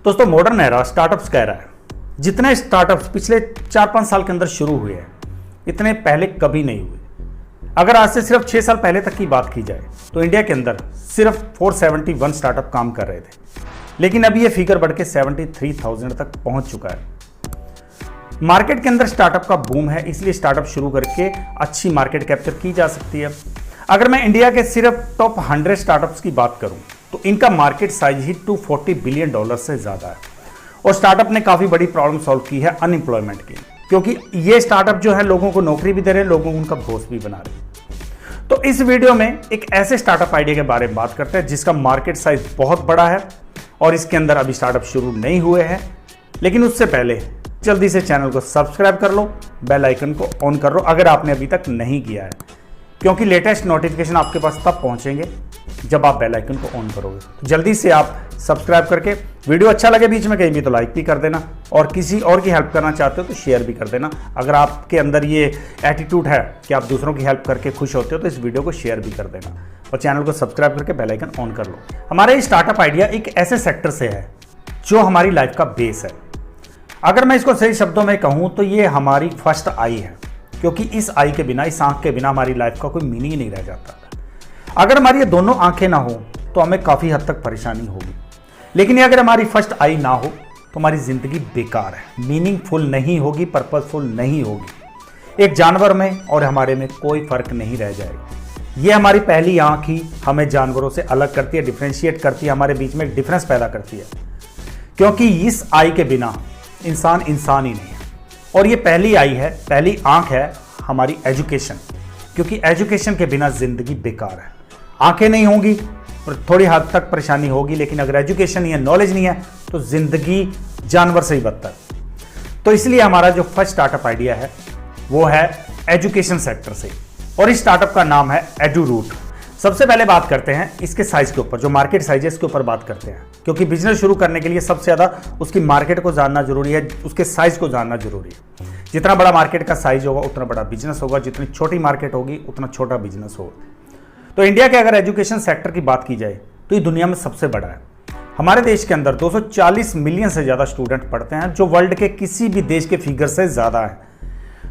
दोस्तों modern era startups कह रहा है। जितने स्टार्टअप्स पिछले 4-5 साल के अंदर शुरू हुए हैं इतने पहले कभी नहीं हुए। अगर आज से सिर्फ 6 साल पहले तक की बात की जाए तो इंडिया के अंदर सिर्फ 471 स्टार्टअप काम कर रहे थे, लेकिन अभी ये फिगर बढ़ के 73,000 तक पहुंच चुका है। मार्केट के अंदर स्टार्टअप का बूम है, इसलिए स्टार्टअप शुरू करके अच्छी मार्केट कैप्चर की जा सकती है। अगर मैं इंडिया के सिर्फ टॉप 100 स्टार्टअप्स की बात करूं तो इनका मार्केट साइज ही $240 बिलियन से ज्यादा है। और स्टार्टअप ने काफी बड़ी प्रॉब्लम सॉल्व की है अनएम्प्लॉयमेंट की, क्योंकि ये स्टार्टअप जो है लोगों को नौकरी भी दे रहे हैं, लोगों को उनका बॉस भी बना रहे हैं। तो इस वीडियो में एक ऐसे स्टार्टअप आइडिया के बारे में बात करते हैं जिसका मार्केट साइज बहुत बड़ा है और इसके अंदर अभी स्टार्टअप शुरू नहीं हुए हैं। लेकिन उससे पहले जल्दी से चैनल को सब्सक्राइब कर लो, बेल आइकन को ऑन कर लो अगर आपने अभी तक नहीं किया है, क्योंकि लेटेस्ट नोटिफिकेशन आपके पास तब पहुंचेंगे जब आप बेल आइकन को ऑन करोगे। तो जल्दी से आप सब्सक्राइब करके, वीडियो अच्छा लगे बीच में कहीं भी तो लाइक भी कर देना, और किसी और की हेल्प करना चाहते हो तो शेयर भी कर देना। अगर आपके अंदर ये एटीट्यूड है कि आप दूसरों की हेल्प करके खुश होते हो तो इस वीडियो को शेयर भी कर देना और चैनल को सब्सक्राइब करके बेल आइकन ऑन कर लो। हमारा ये स्टार्टअप आइडिया एक ऐसे सेक्टर से है जो हमारी लाइफ का बेस है। अगर मैं इसको सही शब्दों में कहूँ तो ये हमारी फर्स्ट आई है, क्योंकि इस आई के बिना, इस आंख के बिना हमारी लाइफ का कोई मीनिंग ही नहीं रह जाता। अगर हमारी ये दोनों आंखें ना हो तो हमें काफ़ी हद तक परेशानी होगी, लेकिन ये अगर हमारी फर्स्ट आई ना हो तो हमारी ज़िंदगी बेकार है, मीनिंगफुल नहीं होगी, पर्पसफुल नहीं होगी। एक जानवर में और हमारे में कोई फ़र्क नहीं रह जाएगा। ये हमारी पहली आंख ही हमें जानवरों से अलग करती है, डिफ्रेंशिएट करती है, हमारे बीच में एक डिफरेंस पैदा करती है, क्योंकि इस आई के बिना इंसान इंसान ही नहीं है। और ये पहली आई है, पहली आंख है हमारी एजुकेशन, क्योंकि एजुकेशन के बिना ज़िंदगी बेकार है। आंखें नहीं होंगी और थोड़ी हद तक परेशानी होगी, लेकिन अगर एजुकेशन नहीं है, नॉलेज नहीं है तो ज़िंदगी जानवर से ही बदतर। तो इसलिए हमारा जो फर्स्ट स्टार्टअप आइडिया है वो है एजुकेशन सेक्टर से, और इस स्टार्टअप का नाम है एडूरूट। सबसे पहले बात करते हैं इसके साइज के ऊपर, जो मार्केट साइज है इसके ऊपर बात करते हैं, क्योंकि बिजनेस शुरू करने के लिए सबसे ज़्यादा उसकी मार्केट को जानना जरूरी है, उसके साइज को जानना जरूरी है। जितना बड़ा मार्केट का साइज होगा उतना बड़ा बिजनेस होगा, जितनी छोटी मार्केट होगी उतना छोटा बिजनेस होगा। तो इंडिया के अगर एजुकेशन सेक्टर की बात की जाए तो ये दुनिया में सबसे बड़ा है। हमारे देश के अंदर 240 मिलियन से ज़्यादा स्टूडेंट पढ़ते हैं, जो वर्ल्ड के किसी भी देश के फिगर से ज़्यादा है।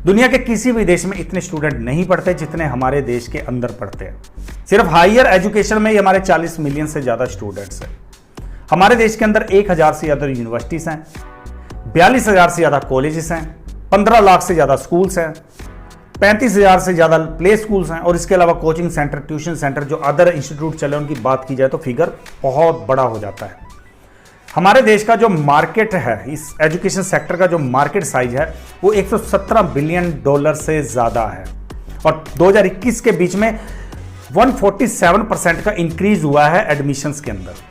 दुनिया के किसी भी देश में इतने स्टूडेंट नहीं पढ़ते जितने हमारे देश के अंदर पढ़ते हैं। सिर्फ हायर एजुकेशन में ही हमारे 40 मिलियन से ज़्यादा स्टूडेंट्स हैं। हमारे देश के अंदर 1,000 से ज़्यादा यूनिवर्सिटीज़ हैं, 42,000 से ज़्यादा कॉलेजेस हैं, 15 लाख से ज़्यादा स्कूल्स हैं, 35,000 से ज़्यादा प्ले स्कूल्स हैं, और इसके अलावा कोचिंग सेंटर, ट्यूशन सेंटर, जो अदर इंस्टीट्यूट चले उनकी बात की जाए तो फिगर बहुत बड़ा हो जाता है। हमारे देश का जो मार्केट है, इस एजुकेशन सेक्टर का जो मार्केट साइज है वो $117 बिलियन से ज़्यादा है, और 2021 के बीच में 147% का इंक्रीज हुआ है एडमिशन्स के अंदर।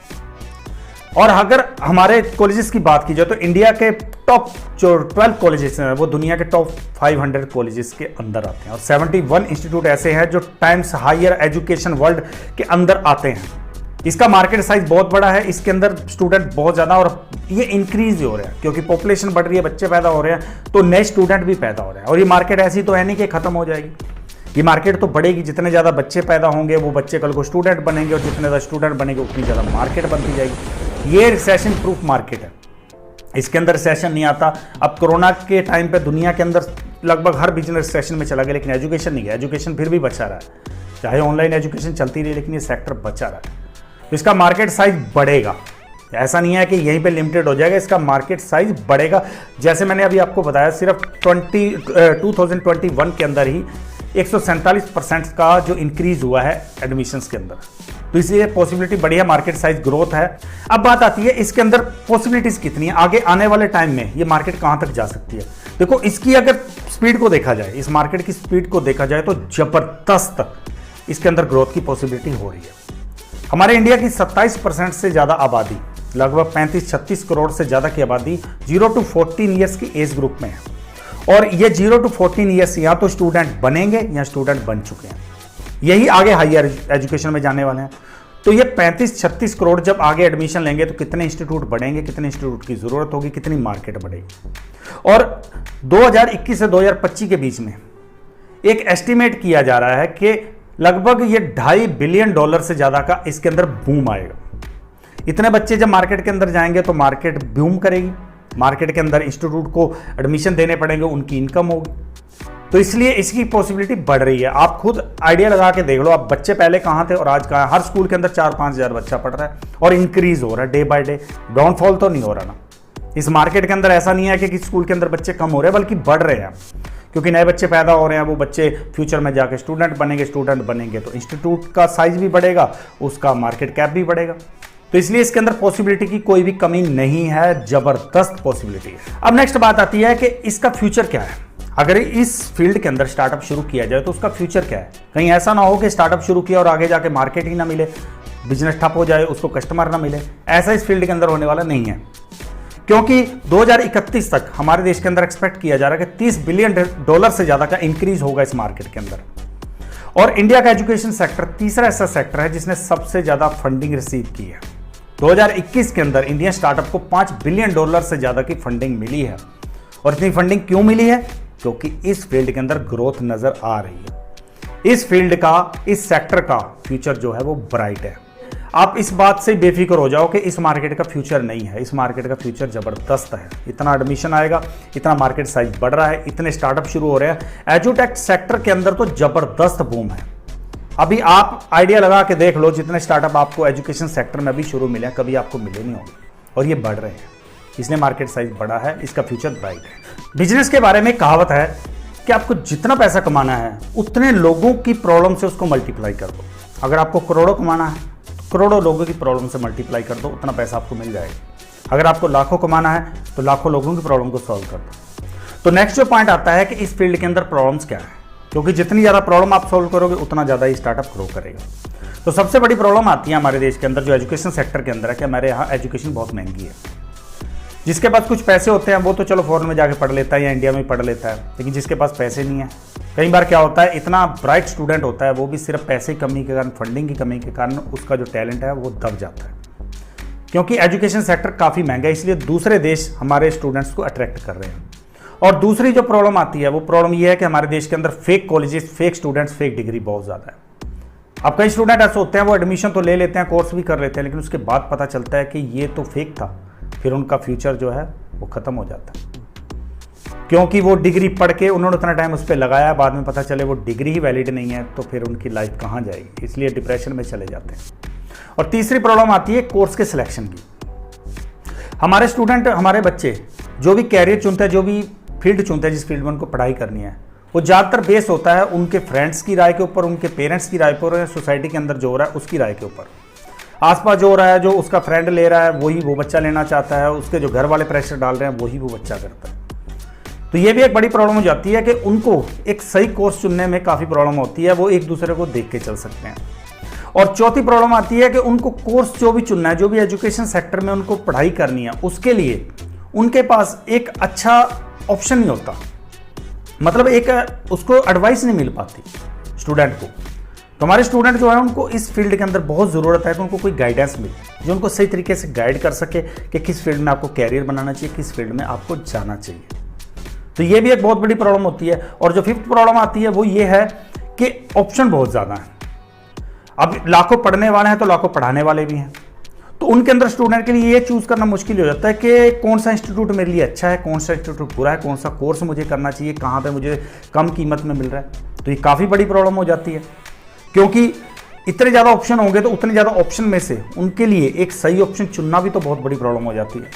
और अगर हमारे कॉलेजेस की बात की जाए तो इंडिया के टॉप जो 12 कॉलेजेस हैं वो दुनिया के टॉप 500 कॉलेजेस के अंदर आते हैं, और 71 इंस्टीट्यूट ऐसे हैं जो टाइम्स हायर एजुकेशन वर्ल्ड के अंदर आते हैं। इसका मार्केट साइज बहुत बड़ा है, इसके अंदर स्टूडेंट बहुत ज़्यादा, और ये इंक्रीज हो रहा है क्योंकि पॉपुलेशन बढ़ रही है, बच्चे पैदा हो रहे हैं, तो नए स्टूडेंट भी पैदा हो रहे हैं। और ये मार्केट ऐसी तो है नहीं कि खत्म हो जाएगी, ये मार्केट तो बढ़ेगी। जितने ज़्यादा बच्चे पैदा होंगे वो बच्चे कल को स्टूडेंट बनेंगे, और जितने ज़्यादा स्टूडेंट बनेंगे उतनी ज़्यादा मार्केट बनती जाएगी। ये रिसेशन प्रूफ मार्केट है, इसके अंदर रिसेशन नहीं आता। अब कोरोना के टाइम पे दुनिया के अंदर लगभग हर बिजनेस रिसेशन में चला गया, लेकिन एजुकेशन नहीं गया। एजुकेशन फिर भी बचा रहा है, चाहे ऑनलाइन एजुकेशन चलती रही, लेकिन ये सेक्टर बचा रहा है। तो इसका मार्केट साइज बढ़ेगा, ऐसा नहीं है कि यहीं पे लिमिटेड हो जाएगा, इसका मार्केट साइज बढ़ेगा। जैसे मैंने अभी आपको बताया, सिर्फ 2021 के अंदर ही 147% का जो इंक्रीज हुआ है एडमिशन्स के अंदर, तो इसलिए पॉसिबिलिटी बढ़िया, मार्केट साइज ग्रोथ है। अब बात आती है इसके अंदर पॉसिबिलिटीज कितनी है, आगे आने वाले टाइम में ये मार्केट कहां तक जा सकती है। देखो, इसकी अगर स्पीड को देखा जाए, इस मार्केट की स्पीड को देखा जाए तो जबरदस्त इसके अंदर ग्रोथ की पॉसिबिलिटी हो रही है। हमारे इंडिया की 27% से ज़्यादा आबादी, लगभग 35-36 करोड़ से ज़्यादा की आबादी 0 to 14 ईयर्स की एज ग्रुप में है, और ये 0 to 14 ईयर्स या तो स्टूडेंट बनेंगे या स्टूडेंट बन चुके हैं, यही आगे हायर एजुकेशन में जाने वाले हैं। तो ये 35-36 करोड़ जब आगे एडमिशन लेंगे तो कितने इंस्टीट्यूट बढ़ेंगे, कितने इंस्टीट्यूट की ज़रूरत होगी, कितनी मार्केट बढ़ेगी। और 2021 से 2025 के बीच में एक एस्टिमेट किया जा रहा है कि लगभग ये $2.5 बिलियन से ज़्यादा का इसके अंदर बूम आएगा। इतने बच्चे जब मार्केट के अंदर जाएंगे तो मार्केट बूम करेगी, मार्केट के अंदर इंस्टीट्यूट को एडमिशन देने पड़ेंगे, उनकी इनकम होगी, तो इसलिए इसकी पॉसिबिलिटी बढ़ रही है। आप खुद आइडिया लगा के देख लो, आप बच्चे पहले कहाँ थे और आज कहाँ। हर स्कूल के अंदर 4-5 हज़ार बच्चा पढ़ रहा है और इंक्रीज हो रहा है डे बाय डे, डाउनफॉल तो नहीं हो रहा ना। इस मार्केट के अंदर ऐसा नहीं है कि किसी स्कूल के अंदर बच्चे कम हो रहे हैं, बल्कि बढ़ रहे हैं, क्योंकि नए बच्चे पैदा हो रहे हैं। वो बच्चे फ्यूचर में जाके स्टूडेंट बनेंगे तो इंस्टीट्यूट का साइज भी बढ़ेगा, उसका मार्केट कैप भी बढ़ेगा। तो इसलिए इसके अंदर पॉसिबिलिटी की कोई भी कमी नहीं है, जबरदस्त पॉसिबिलिटी है। अब नेक्स्ट बात आती है कि इसका फ्यूचर क्या है। अगर इस फील्ड के अंदर स्टार्टअप शुरू किया जाए तो उसका फ्यूचर क्या है। कहीं ऐसा ना हो कि स्टार्टअप शुरू किया और आगे जाके मार्केट ही ना मिले, बिजनेस ठप हो जाए, उसको कस्टमर ना मिले। ऐसा इस फील्ड के अंदर होने वाला नहीं है, क्योंकि 2031 तक हमारे देश के अंदर एक्सपेक्ट किया जा रहा है कि $30 बिलियन से ज्यादा का इंक्रीज होगा इस मार्केट के अंदर। और इंडिया का एजुकेशन सेक्टर तीसरा ऐसा सेक्टर है जिसने सबसे ज्यादा फंडिंग रिसीव की है। 2021 के अंदर इंडियन स्टार्टअप को $5 बिलियन से ज्यादा की फंडिंग मिली है। और इतनी फंडिंग क्यों मिली है? क्योंकि इस फील्ड के अंदर ग्रोथ नजर आ रही है। इस फील्ड का, इस सेक्टर का फ्यूचर जो है वो ब्राइट है। आप इस बात से बेफिक्र हो जाओ कि इस मार्केट का फ्यूचर नहीं है। इस मार्केट का फ्यूचर जबरदस्त है। इतना एडमिशन आएगा, इतना मार्केट साइज बढ़ रहा है, इतने स्टार्टअप शुरू हो रहे हैं। एजुटेक सेक्टर के अंदर तो जबरदस्त बूम है। अभी आप आइडिया लगा के देख लो, जितने स्टार्टअप आपको एजुकेशन सेक्टर में अभी शुरू मिले हैं, कभी आपको मिले नहीं होंगे, और ये बढ़ रहे हैं। इसलिए मार्केट साइज बढ़ा है, इसका फ्यूचर ब्राइट है। बिजनेस के बारे में कहावत है कि आपको जितना पैसा कमाना है उतने लोगों की प्रॉब्लम से उसको मल्टीप्लाई कर दो। अगर आपको करोड़ों कमाना है, करोड़ों लोगों की प्रॉब्लम से मल्टीप्लाई कर दो, उतना पैसा आपको मिल जाएगा। अगर आपको लाखों कमाना है तो लाखों लोगों की प्रॉब्लम को सॉल्व कर दो। तो नेक्स्ट जो पॉइंट आता है कि इस फील्ड के अंदर प्रॉब्लम्स क्या है, क्योंकि जितनी ज़्यादा प्रॉब्लम आप सॉल्व करोगे उतना ज़्यादा ये स्टार्टअप ग्रो करेगा। तो सबसे बड़ी प्रॉब्लम आती है हमारे देश के अंदर जो एजुकेशन सेक्टर के अंदर है कि हमारे यहाँ एजुकेशन बहुत महंगी है। जिसके पास कुछ पैसे होते हैं वो तो चलो फॉरेन में जाके पढ़ लेता है या इंडिया में पढ़ लेता है, लेकिन जिसके पास पैसे नहीं है, कई बार क्या होता है, इतना ब्राइट स्टूडेंट होता है, वो भी सिर्फ पैसे की कमी के कारण, फंडिंग की कमी के कारण उसका जो टैलेंट है वो दब जाता है। क्योंकि एजुकेशन सेक्टर काफ़ी महंगा है, इसलिए दूसरे देश हमारे स्टूडेंट्स को अट्रैक्ट कर रहे हैं। और दूसरी जो प्रॉब्लम आती है वो प्रॉब्लम ये है कि हमारे देश के अंदर fake colleges, fake students, fake degree बहुत ज़्यादा है। अब कई स्टूडेंट ऐसे होते हैं वो एडमिशन तो ले लेते हैं, कोर्स भी कर लेते हैं, लेकिन उसके बाद पता चलता है कि ये तो फेक था, फिर उनका फ्यूचर जो है वो ख़त्म हो जाता है। क्योंकि वो डिग्री पढ़ के उन्होंने उतना टाइम उस पर लगाया, बाद में पता चले वो डिग्री ही वैलिड नहीं है, तो फिर उनकी लाइफ कहाँ जाएगी, इसलिए डिप्रेशन में चले जाते हैं। और तीसरी प्रॉब्लम आती है कोर्स के सिलेक्शन की। हमारे स्टूडेंट, हमारे बच्चे जो भी कैरियर चुनते हैं, जो भी फील्ड चुनते हैं, जिस फील्ड में उनको पढ़ाई करनी है, वो ज़्यादातर बेस होता है उनके फ्रेंड्स की राय के ऊपर, उनके पेरेंट्स की राय पर, सोसाइटी के अंदर जो हो रहा है उसकी राय के ऊपर। आसपास जो हो रहा है, जो उसका फ्रेंड ले रहा है वही वो बच्चा लेना चाहता है, उसके जो घर वाले प्रेशर डाल रहे हैं वही वो बच्चा करता है। तो ये भी एक बड़ी प्रॉब्लम हो जाती है कि उनको एक सही कोर्स चुनने में काफ़ी प्रॉब्लम होती है, वो एक दूसरे को देख के चल सकते हैं। और चौथी प्रॉब्लम आती है कि उनको कोर्स जो भी चुनना है, जो भी एजुकेशन सेक्टर में उनको पढ़ाई करनी है, उसके लिए उनके पास एक अच्छा ऑप्शन नहीं होता, मतलब एक उसको एडवाइस नहीं मिल पाती स्टूडेंट को। तो हमारे स्टूडेंट जो है उनको इस फील्ड के अंदर बहुत ज़रूरत है कि उनको कोई गाइडेंस मिले जो उनको सही तरीके से गाइड कर सके कि किस फील्ड में आपको कैरियर बनाना चाहिए, किस फील्ड में आपको जाना चाहिए। तो ये भी एक बहुत बड़ी प्रॉब्लम होती है। और जो फिफ्थ प्रॉब्लम आती है वो ये है कि ऑप्शन बहुत ज़्यादा है। अब लाखों पढ़ने वाले हैं तो लाखों पढ़ाने वाले भी हैं, तो उनके अंदर स्टूडेंट के लिए ये चूज़ करना मुश्किल हो जाता है कि कौन सा इंस्टीट्यूट मेरे लिए अच्छा है, कौन सा इंस्टीट्यूट बुरा है, कौन सा कोर्स मुझे करना चाहिए, कहाँ पे मुझे कम कीमत में मिल रहा है। तो ये काफ़ी बड़ी प्रॉब्लम हो जाती है, क्योंकि इतने ज़्यादा ऑप्शन होंगे तो उतने ज़्यादा ऑप्शन में से उनके लिए एक सही ऑप्शन चुनना भी तो बहुत बड़ी प्रॉब्लम हो जाती है।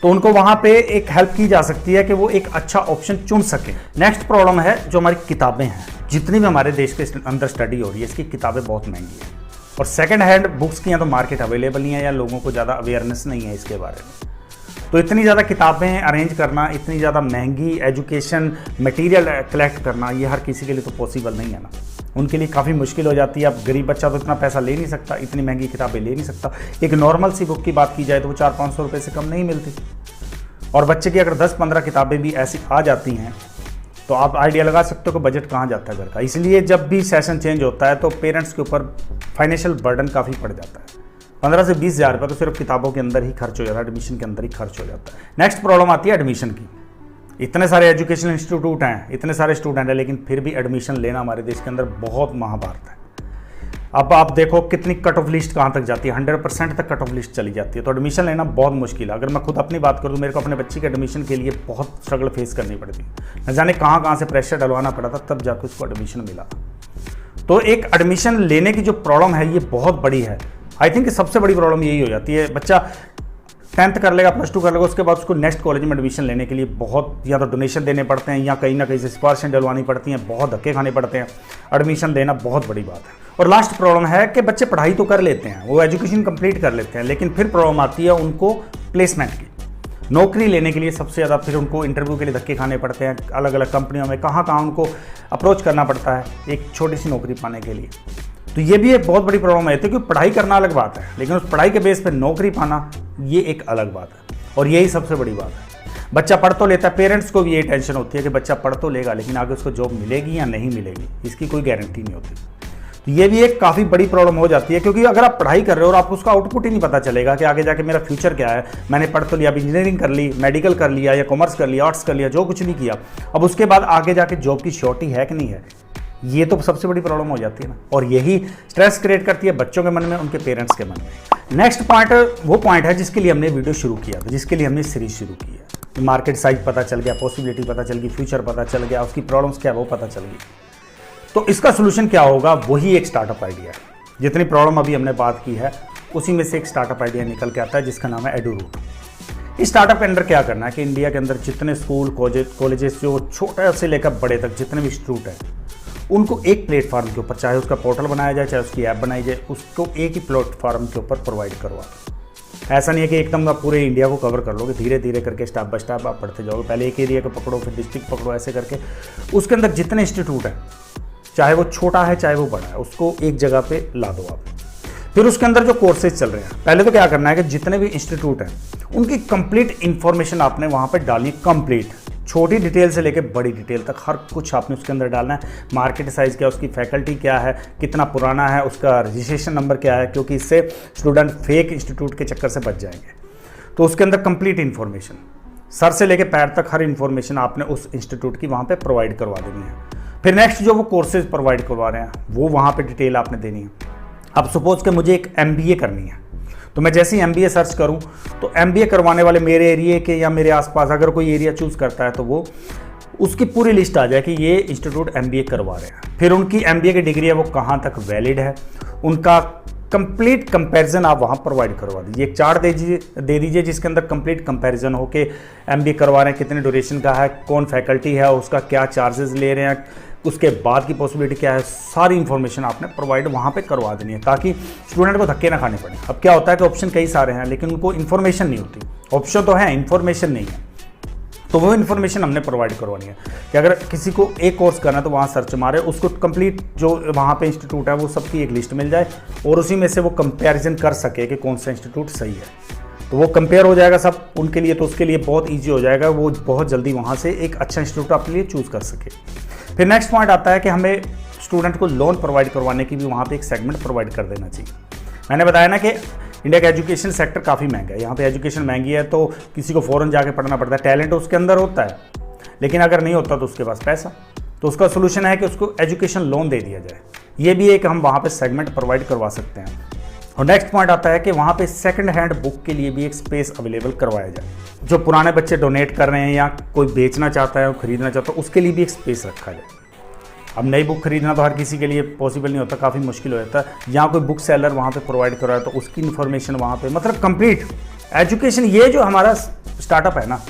तो उनको वहाँ पे एक हेल्प की जा सकती है कि वो एक अच्छा ऑप्शन चुन सके। नेक्स्ट प्रॉब्लम है जो हमारी किताबें हैं। जितनी भी हमारे देश के अंदर स्टडी हो रही है, इसकी किताबें बहुत महंगी हैं, और सेकंड हैंड बुक्स की या तो मार्केट अवेलेबल नहीं है या लोगों को ज़्यादा अवेयरनेस नहीं है इसके बारे में। तो इतनी ज़्यादा किताबें अरेंज करना, इतनी ज़्यादा महंगी एजुकेशन मटेरियल कलेक्ट करना, ये हर किसी के लिए तो पॉसिबल नहीं है ना। उनके लिए काफ़ी मुश्किल हो जाती है। अब गरीब बच्चा तो इतना पैसा ले नहीं सकता, इतनी महंगी किताबें ले नहीं सकता। एक नॉर्मल सी बुक की बात की जाए तो वो 400-500 रुपये से कम नहीं मिलती, और बच्चे की अगर 10-15 किताबें भी ऐसी आ जाती हैं तो आप आइडिया लगा सकते हो कि बजट कहाँ जाता है घर का। इसलिए जब भी सेशन चेंज होता है तो पेरेंट्स के ऊपर फाइनेंशियल बर्डन काफ़ी पड़ जाता है। 15 से 20 हज़ार रुपये तो सिर्फ किताबों के अंदर ही खर्च हो जाता है, एडमिशन के अंदर ही खर्च हो जाता है। नेक्स्ट प्रॉब्लम आती है एडमिशन की। इतने सारे एजुकेशनल इंस्टीट्यूट हैं, इतने सारे स्टूडेंट हैं, लेकिन फिर भी एडमिशन लेना हमारे देश के अंदर बहुत महाभारत है। अब आप देखो कितनी कट ऑफ लिस्ट कहाँ तक जाती है, 100% तक कट ऑफ लिस्ट चली जाती है। तो एडमिशन लेना बहुत मुश्किल है। अगर मैं खुद अपनी बात करूँ तो मेरे को अपने बच्चे के एडमिशन के लिए बहुत स्ट्रगल फेस करनी पड़ती है। न जाने कहाँ से प्रेशर डलवाना पड़ा था, तब जाकर उसको एडमिशन मिला। तो एक एडमिशन लेने की जो प्रॉब्लम है ये बहुत बड़ी है। आई थिंक सबसे बड़ी प्रॉब्लम यही हो जाती है, बच्चा 10th कर लेगा, +2 कर लेगा, उसके बाद उसको नेक्स्ट कॉलेज में एडमिशन लेने के लिए बहुत या तो डोनेशन देने पड़ते हैं या कहीं ना कहीं से सिफारिशें डलवानी पड़ती हैं, बहुत धक्के खाने पड़ते हैं। एडमिशन देना बहुत बड़ी बात है। और लास्ट प्रॉब्लम है कि बच्चे पढ़ाई तो कर लेते हैं, वो एजुकेशन कंप्लीट कर लेते हैं, लेकिन फिर प्रॉब्लम आती है उनको प्लेसमेंट की। नौकरी लेने के लिए सबसे ज़्यादा फिर उनको इंटरव्यू के लिए धक्के खाने पड़ते हैं, अलग अलग कंपनियों में कहाँ उनको अप्रोच करना पड़ता है एक छोटी सी नौकरी पाने के लिए। तो ये भी एक बहुत बड़ी प्रॉब्लम है, क्योंकि पढ़ाई करना अलग बात है, लेकिन उस पढ़ाई के बेस पर नौकरी पाना ये एक अलग बात है। और यही सबसे बड़ी बात है। बच्चा पढ़ तो लेता है, पेरेंट्स को भी यही टेंशन होती है कि बच्चा पढ़ तो लेगा, लेकिन आगे उसको जॉब मिलेगी या नहीं मिलेगी, इसकी कोई गारंटी नहीं होती। तो ये भी एक काफ़ी बड़ी प्रॉब्लम हो जाती है, क्योंकि अगर आप पढ़ाई कर रहे हो और आपको उसका आउटपुट ही नहीं पता चलेगा कि आगे जाके मेरा फ्यूचर क्या है। मैंने पढ़ तो लिया, अब इंजीनियरिंग कर ली, मेडिकल कर लिया या कॉमर्स कर लिया, आर्ट्स कर लिया, जो कुछ भी किया, अब उसके बाद आगे जाके जॉब की श्योरिटी है कि नहीं है, ये तो सबसे बड़ी प्रॉब्लम हो जाती है ना। और यही स्ट्रेस क्रिएट करती है बच्चों के मन में, उनके पेरेंट्स के मन में। नेक्स्ट पॉइंट वो पॉइंट है जिसके लिए हमने वीडियो शुरू किया था, जिसके लिए हमने सीरीज शुरू की है। मार्केट साइज पता चल गया, पॉसिबिलिटी पता चल गई, फ्यूचर पता चल गया, उसकी प्रॉब्लम्स क्या है वो पता चल गई। तो इसका सोल्यूशन क्या होगा, वही एक स्टार्टअप आइडिया है। जितनी प्रॉब्लम अभी हमने बात की है उसी में से एक स्टार्टअप आइडिया निकल के आता है, जिसका नाम है एडूरूट। इस स्टार्टअप के अंदर क्या करना है कि इंडिया के अंदर जितने स्कूल कॉलेजेस जो छोटे से लेकर बड़े तक जितने भी इंस्टीट्यूट हैं, उनको एक प्लेटफॉर्म के ऊपर, चाहे उसका पोर्टल बनाया जाए, चाहे उसकी ऐप बनाई जाए, उसको एक ही प्लेटफॉर्म के ऊपर प्रोवाइड करवा दो। ऐसा नहीं है कि एकदम आप पूरे इंडिया को कवर कर लोगे, धीरे धीरे करके स्टेप बाय स्टेप आप पढ़ते जाओगे। पहले एक एरिया को पकड़ो, फिर डिस्ट्रिक्ट पकड़ो, ऐसे करके उसके अंदर जितने इंस्टीट्यूट हैं, चाहे वो छोटा है चाहे वो बड़ा है, उसको एक जगह पे ला दो आप। फिर उसके अंदर जो कोर्सेज चल रहे हैं, पहले तो क्या करना है कि जितने भी इंस्टीट्यूट हैं उनकी कंप्लीट इंफॉर्मेशन आपने वहाँ पे डालनी, कंप्लीट, छोटी डिटेल से लेकर बड़ी डिटेल तक हर कुछ आपने उसके अंदर डालना है। मार्केट साइज़ क्या है, उसकी फैकल्टी क्या है, कितना पुराना है, उसका रजिस्ट्रेशन नंबर क्या है, क्योंकि इससे स्टूडेंट फेक इंस्टीट्यूट के चक्कर से बच जाएंगे। तो उसके अंदर कंप्लीट इन्फॉर्मेशन, सर से लेकर पैर तक हर इन्फॉर्मेशन आपने उस इंस्टीट्यूट की वहाँ पर प्रोवाइड करवा देनी है। फिर नेक्स्ट जो वो कोर्सेज प्रोवाइड करवा रहे हैं वो वहाँ पर डिटेल आपने देनी है। अब सपोज कि मुझे एक MBA करनी है, तो मैं जैसे ही MBA सर्च करूं तो MBA करवाने वाले मेरे एरिया के या मेरे आसपास अगर कोई एरिया चूज़ करता है तो वो उसकी पूरी लिस्ट आ जाए कि ये इंस्टीट्यूट MBA करवा रहे हैं। फिर उनकी MBA की डिग्री है वो कहाँ तक वैलिड है, उनका कंप्लीट कंपैरिजन आप वहाँ प्रोवाइड करवा दीजिए। एक चार्ट दे दीजिए जिसके अंदर कंप्लीट कंपैरिजन हो के MBA करवा रहे हैं, कितने ड्यूरेशन का है, कौन फैकल्टी है, उसका क्या चार्जेस ले रहे हैं, उसके बाद की पॉसिबिलिटी क्या है, सारी इन्फॉर्मेशन आपने प्रोवाइड वहाँ पे करवा देनी है, ताकि स्टूडेंट को धक्के ना खाने पड़े। अब क्या होता है कि ऑप्शन कई सारे हैं लेकिन उनको इन्फॉर्मेशन नहीं होती, ऑप्शन तो है इन्फॉर्मेशन नहीं है। तो वो इन्फॉर्मेशन हमने प्रोवाइड करवानी है कि अगर किसी को एक कोर्स करना है तो वहाँ सर्च मारे, उसको कंप्लीट जो वहाँ पे इंस्टीट्यूट है वो सबकी एक लिस्ट मिल जाए और उसी में से वो कंपैरिजन कर सके कि कौन सा इंस्टीट्यूट सही है। तो वो कंपेयर हो जाएगा सब उनके लिए, तो उसके लिए बहुत ईजी हो जाएगा, वो बहुत जल्दी वहाँ से एक अच्छा इंस्टीट्यूट अपने लिए चूज़ कर सके। फिर नेक्स्ट पॉइंट आता है कि हमें स्टूडेंट को लोन प्रोवाइड करवाने की भी वहाँ पे एक सेगमेंट प्रोवाइड कर देना चाहिए। मैंने बताया ना कि इंडिया का एजुकेशन सेक्टर काफ़ी महंगा है, यहाँ पे एजुकेशन महंगी है तो किसी को फ़ॉरेन जाके पढ़ना पड़ता है। टैलेंट उसके अंदर होता है लेकिन अगर नहीं होता तो उसके पास पैसा, तो उसका सोल्यूशन है कि उसको एजुकेशन लोन दे दिया जाए। ये भी एक हम वहाँ पर सेगमेंट प्रोवाइड करवा सकते हैं। और नेक्स्ट पॉइंट आता है कि वहाँ पे सेकंड हैंड बुक के लिए भी एक स्पेस अवेलेबल करवाया जाए। जो पुराने बच्चे डोनेट कर रहे हैं या कोई बेचना चाहता है, खरीदना चाहता है, उसके लिए भी एक स्पेस रखा जाए। अब नई बुक खरीदना तो हर किसी के लिए पॉसिबल नहीं होता, काफ़ी मुश्किल हो जाता है। यहाँ कोई बुक सेलर वहाँ पे प्रोवाइड कर रहा है तो उसकी इन्फॉर्मेशन वहाँ पे, मतलब कंप्लीट एजुकेशन। ये जो हमारा स्टार्टअप है ना,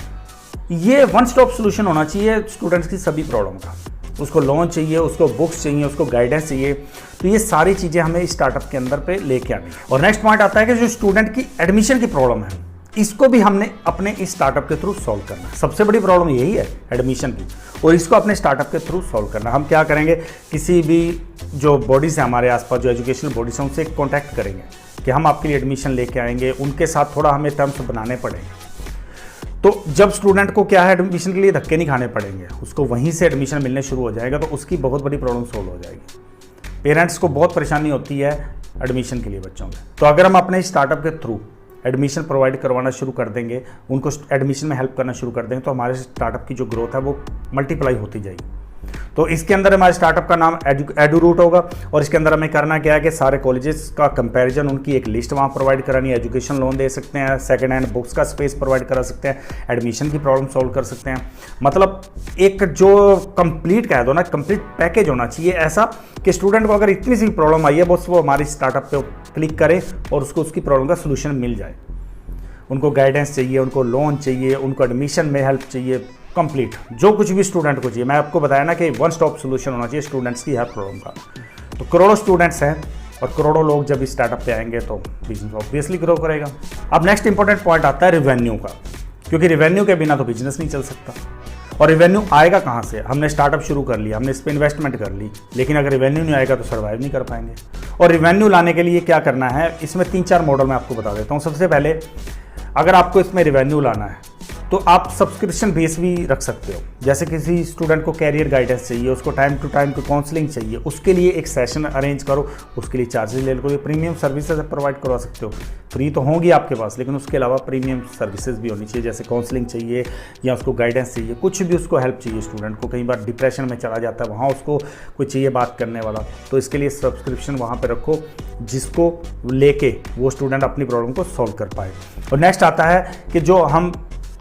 ये वन स्टॉप सोल्यूशन होना चाहिए स्टूडेंट्स की सभी प्रॉब्लम का। उसको लोन चाहिए, उसको बुक्स चाहिए, उसको गाइडेंस चाहिए, तो ये सारी चीज़ें हमें इस स्टार्टअप के अंदर पे लेके आनी है। और नेक्स्ट पॉइंट आता है कि जो स्टूडेंट की एडमिशन की प्रॉब्लम है, इसको भी हमने अपने इस स्टार्टअप के थ्रू सॉल्व करना है। सबसे बड़ी प्रॉब्लम यही है एडमिशन की, और इसको अपने स्टार्टअप के थ्रू सॉल्व करना। हम क्या करेंगे, किसी भी जो बॉडीज़ है हमारे आसपास, जो एजुकेशनल बॉडीज़ हैं, उनसे कॉन्टैक्ट करेंगे कि हम आपके लिए एडमिशन लेके आएंगे। उनके साथ थोड़ा हमें टर्म्स बनाने पड़ेंगे, तो जब स्टूडेंट को क्या है एडमिशन के लिए धक्के नहीं खाने पड़ेंगे, उसको वहीं से एडमिशन मिलने शुरू हो जाएगा, तो उसकी बहुत बड़ी प्रॉब्लम सोल्व हो जाएगी। पेरेंट्स को बहुत परेशानी होती है एडमिशन के लिए बच्चों में, तो अगर हम अपने स्टार्टअप के थ्रू एडमिशन प्रोवाइड करवाना शुरू कर देंगे, उनको एडमिशन में हेल्प करना शुरू कर देंगे, तो हमारे स्टार्टअप की जो ग्रोथ है वो मल्टीप्लाई होती जाएगी। तो इसके अंदर हमारे स्टार्टअप का नाम एडूरूट होगा और इसके अंदर हमें करना क्या है कि सारे कॉलेजेस का कंपैरिजन, उनकी एक लिस्ट वहाँ प्रोवाइड करानी है, एजुकेशन लोन दे सकते हैं, सेकंड हैंड बुक्स का स्पेस प्रोवाइड करा सकते हैं, एडमिशन की प्रॉब्लम सॉल्व कर सकते हैं। मतलब एक जो कंप्लीट कह दो ना, कंप्लीट पैकेज होना चाहिए ऐसा कि स्टूडेंट को अगर इतनी सी प्रॉब्लम आई है बस वो हमारी स्टार्टअप पे क्लिक करे और उसको उसकी प्रॉब्लम का सोल्यूशन मिल जाए। उनको गाइडेंस चाहिए, उनको लोन चाहिए, उनको एडमिशन में हेल्प चाहिए, कंप्लीट जो कुछ भी स्टूडेंट को चाहिए। मैं आपको बताया ना कि वन स्टॉप सोल्यूशन होना चाहिए स्टूडेंट्स की हर प्रॉब्लम का। तो करोड़ों स्टूडेंट्स हैं और करोड़ों लोग जब इस स्टार्टअप पे आएंगे तो बिजनेस ऑब्वियसली ग्रो करेगा। अब नेक्स्ट इंपॉर्टेंट पॉइंट आता है रेवेन्यू का, क्योंकि रेवेन्यू के बिना तो बिजनेस नहीं चल सकता। और रेवेन्यू आएगा कहाँ से? हमने स्टार्टअप शुरू कर लिया, हमने इस पर इन्वेस्टमेंट कर ली, लेकिन अगर रेवेन्यू नहीं आएगा तो सर्वाइव नहीं कर पाएंगे। और रेवेन्यू लाने के लिए क्या करना है, इसमें 3-4 मॉडल मैं आपको बता देता हूँ। सबसे पहले अगर आपको इसमें रेवेन्यू लाना है तो आप सब्सक्रिप्शन बेस भी रख सकते हो। जैसे किसी स्टूडेंट को कैरियर गाइडेंस चाहिए, उसको टाइम टू टाइम की काउंसलिंग चाहिए, उसके लिए एक सेशन अरेंज करो, उसके लिए चार्जेस ले लो। प्रीमियम सर्विसेज प्रोवाइड करवा सकते हो। फ्री तो होंगी आपके पास, लेकिन उसके अलावा प्रीमियम सर्विसेज भी होनी चाहिए। जैसे काउंसलिंग चाहिए या उसको गाइडेंस चाहिए, कुछ भी उसको हेल्प चाहिए। स्टूडेंट को कई बार डिप्रेशन में चला जाता है, वहाँ उसको कोई चाहिए बात करने वाला, तो इसके लिए सब्सक्रिप्शन वहाँ पर रखो जिसको लेके वो स्टूडेंट अपनी प्रॉब्लम को सॉल्व कर पाए। और नेक्स्ट आता है कि जो हम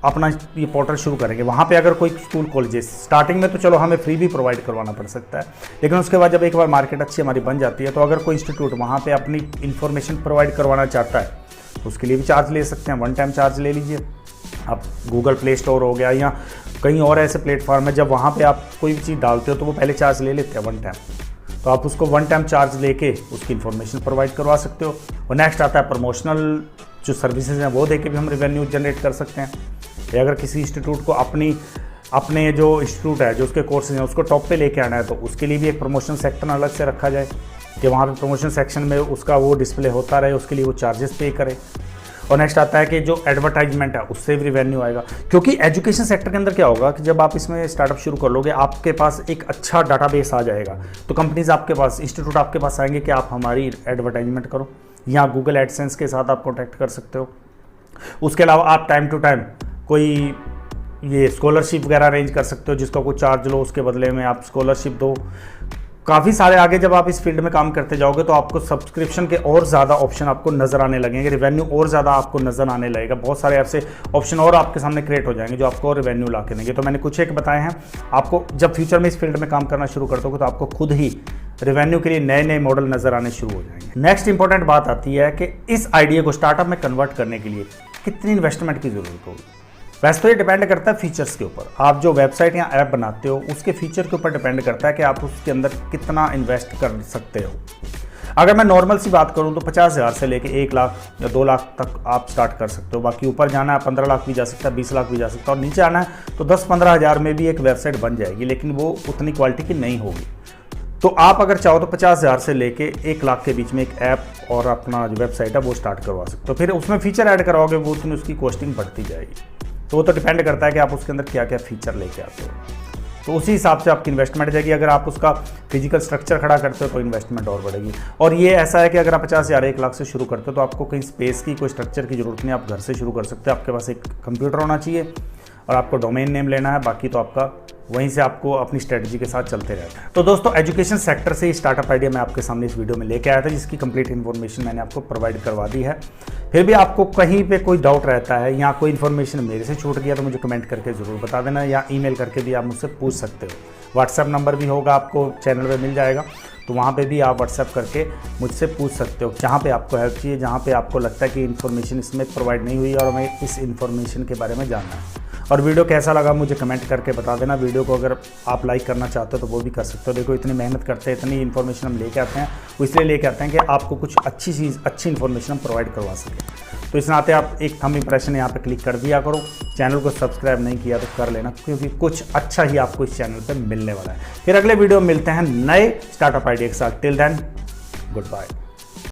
अपना ये पोर्टल शुरू करेंगे, वहाँ पे अगर कोई स्कूल कॉलेजेस स्टार्टिंग में तो चलो हमें फ्री भी प्रोवाइड करवाना पड़ सकता है, लेकिन उसके बाद जब एक बार मार्केट अच्छी हमारी बन जाती है तो अगर कोई इंस्टीट्यूट वहाँ पे अपनी इन्फॉर्मेशन प्रोवाइड करवाना चाहता है तो उसके लिए भी चार्ज ले सकते हैं। वन टाइम चार्ज ले लीजिए आप। गूगल प्ले स्टोर हो गया या कहीं और ऐसे प्लेटफॉर्म है, जब वहाँ पर आप कोई भी चीज़ डालते हो तो वो पहले चार्ज ले लेते हैं वन टाइम, तो आप उसको वन टाइम चार्ज लेके उसकी इन्फॉर्मेशन प्रोवाइड करवा सकते हो। और नेक्स्ट आता है प्रमोशनल जो सर्विसेज हैं वो देके भी हम रेवेन्यू जनरेट कर सकते हैं। या अगर किसी इंस्टीट्यूट को अपने जो इंस्टीट्यूट है, जो उसके कोर्सेज हैं, उसको टॉप पे लेके आना है तो उसके लिए भी एक प्रमोशन सेक्शन अलग से रखा जाए कि वहाँ पे प्रमोशन सेक्शन में उसका वो डिस्प्ले होता रहे, उसके लिए वो चार्जेस पे करे। और नेक्स्ट आता है कि जो एडवर्टाइजमेंट है उससे भी रेवेन्यू आएगा, क्योंकि एजुकेशन सेक्टर के अंदर क्या होगा कि जब आप इसमें स्टार्टअप शुरू कर लोगे आपके पास एक अच्छा डाटाबेस आ जाएगा, तो कंपनीज आपके पास, इंस्टीट्यूट आपके पास आएंगे कि आप हमारी एडवर्टाइजमेंट करो, या गूगल एडसेंस के साथ आप कॉन्टैक्ट कर सकते हो। उसके अलावा आप टाइम टू टाइम कोई ये स्कॉलरशिप वगैरह अरेंज कर सकते हो, जिसका कोई चार्ज लो, उसके बदले में आप स्कॉलरशिप दो। काफ़ी सारे आगे जब आप इस फील्ड में काम करते जाओगे तो आपको सब्सक्रिप्शन के और ज़्यादा ऑप्शन आपको नज़र आने लगेंगे, रेवेन्यू और ज़्यादा आपको नज़र आने लगेगा। बहुत सारे ऐसे ऑप्शन और आपके सामने क्रिएट हो जाएंगे जो आपको रेवेन्यू ला के देंगे। तो मैंने कुछ एक बताए हैं आपको। जब फ्यूचर में इस फील्ड में काम करना शुरू कर दोगे तो आपको खुद ही रेवेन्यू के लिए नए नए मॉडल नज़र आने शुरू हो जाएंगे। नेक्स्ट इंपॉर्टेंट बात आती है कि इस आइडिया को स्टार्टअप में कन्वर्ट करने के लिए कितनी इन्वेस्टमेंट की ज़रूरत होगी। वैसे तो ये डिपेंड करता है फीचर्स के ऊपर। आप जो वेबसाइट या ऐप बनाते हो उसके फीचर के ऊपर डिपेंड करता है कि आप उसके अंदर कितना इन्वेस्ट कर सकते हो। अगर मैं नॉर्मल सी बात करूं तो 50,000 से लेके 1 लाख या 2 लाख तक आप स्टार्ट कर सकते हो। बाकी ऊपर जाना है 15 लाख भी जा सकता है, 20 लाख भी जा सकता है, और नीचे आना है तो 10-15 हज़ार में भी एक वेबसाइट बन जाएगी, लेकिन वो उतनी क्वालिटी की नहीं होगी। तो आप अगर चाहो तो 50,000 से लेके 1 लाख के बीच में एक ऐप और अपना जो वेबसाइट है वो स्टार्ट करवा सकते हो। फिर उसमें फीचर ऐड कराओगे वो उतनी उसकी कॉस्टिंग बढ़ती जाएगी। तो वो तो डिपेंड करता है कि आप उसके अंदर क्या क्या फीचर लेके आते हो, तो उसी हिसाब से आपकी इन्वेस्टमेंट जाएगी। अगर आप उसका फिजिकल स्ट्रक्चर खड़ा करते हो तो इन्वेस्टमेंट और बढ़ेगी। और ये ऐसा है कि अगर आप 50,000 1 लाख से शुरू करते हो तो आपको कहीं स्पेस की कोई स्ट्रक्चर की जरूरत नहीं, आप घर से शुरू कर सकते हो। आपके पास एक कंप्यूटर होना चाहिए और आपको डोमेन नेम लेना है, बाकी तो आपका वहीं से आपको अपनी स्ट्रेटजी के साथ चलते रहता है। तो दोस्तों एजुकेशन सेक्टर से स्टार्टअप आइडिया मैं आपके सामने इस वीडियो में लेके आया था, जिसकी कंप्लीट इन्फॉर्मेशन मैंने आपको प्रोवाइड करवा दी है। फिर भी आपको कहीं पे कोई डाउट रहता है या कोई इन्फॉर्मेशन मेरे से छूट गया तो मुझे कमेंट करके ज़रूर बता देना, या ईमेल करके भी आप मुझसे पूछ सकते हो। व्हाट्सएप नंबर भी होगा, आपको चैनल पे मिल जाएगा, तो वहाँ पे भी आप व्हाट्सएप करके मुझसे पूछ सकते हो जहाँ पे आपको हेल्प चाहिए, जहाँ पे आपको लगता है कि इन्फॉर्मेशन इसमें प्रोवाइड नहीं हुई और हमें इस इन्फॉर्मेशन के बारे में जानना है। और वीडियो कैसा लगा मुझे कमेंट करके बता देना। वीडियो को अगर आप लाइक करना चाहते हो तो वो भी कर सकते हो। देखो इतनी मेहनत करते हैं, इतनी इन्फॉर्मेशन हम लेके आते हैं, वो इसलिए लेके आते हैं कि आपको कुछ अच्छी चीज़, अच्छी इन्फॉर्मेशन हम प्रोवाइड करवा सकें। तो इस नाते आप एक थंब इंप्रेशन यहाँ पे क्लिक कर दिया करो। चैनल को सब्सक्राइब नहीं किया तो कर लेना, क्योंकि कुछ अच्छा ही आपको इस चैनल पर मिलने वाला है। फिर अगले वीडियो में मिलते हैं नए स्टार्टअप आइडिया के साथ। Till then good bye.